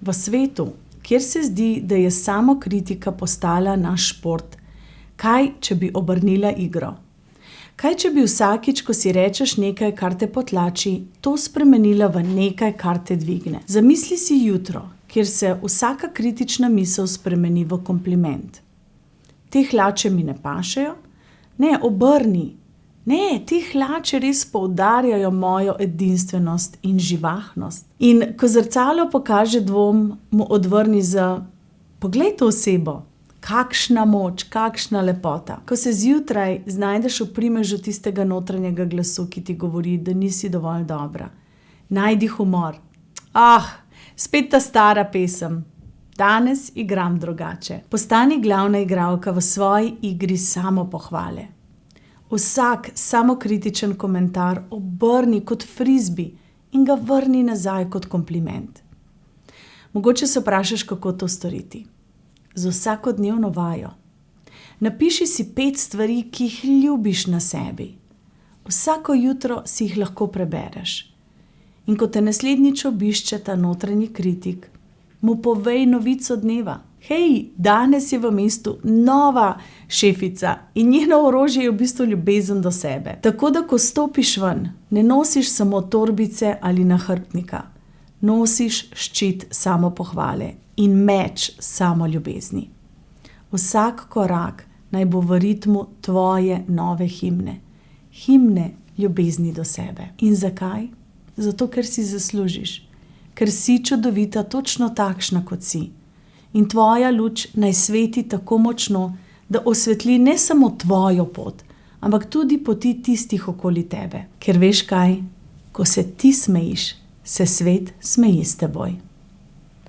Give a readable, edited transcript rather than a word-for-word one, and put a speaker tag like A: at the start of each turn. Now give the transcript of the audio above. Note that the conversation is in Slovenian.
A: V svetu, kjer se zdi, da je samokritika postala naš šport, kaj, če bi obrnila igro? Kaj, če bi vsakič, ko si rečeš nekaj, kar te potlači, to spremenila v nekaj, kar te dvigne? Zamisli si jutro, kjer se vsaka kritična misel spremeni v kompliment. Te hlače mi ne pašejo? Ne, obrni. Ne, te hlače res poudarjajo mojo edinstvenost in živahnost. In ko zrcalo pokaže dvom, mu odvrni z: poglej to osebo. Kakšna moč, kakšna lepota. Ko se zjutraj znajdeš v primežu tistega notranjega glasu, ki ti govori, da nisi dovolj dobra. Najdi humor. Spet ta stara pesem. Danes igram drugače. Postani glavna igralka v svoji igri samopohvale. Vsak samokritičen komentar obrni kot frizbi in ga vrni nazaj kot kompliment. Mogoče se vprašaš, kako to storiti. Z vsakodnevno vajo. Napiši si 5 stvari, ki jih ljubiš na sebi. Vsako jutro si jih lahko prebereš. In ko te naslednjič obišče ta notranji kritik, mu povej novico dneva. Hej, danes je v mestu nova šefica in njeno orožje je v bistvu ljubezen do sebe. Tako da, ko stopiš ven, ne nosiš samo torbice ali nahrbtnika. Nosiš ščit samopohvale in meč samoljubezni. Vsak korak naj bo v ritmu tvoje nove himne. Himne ljubezni do sebe. In zakaj? Zato, ker si zaslužiš. Ker si čudovita točno takšna, kot si. In tvoja luč naj sveti tako močno, da osvetli ne samo tvojo pot, ampak tudi poti tistih okoli tebe. Ker veš kaj? Ko se ti smejiš, se svet smeji s teboj.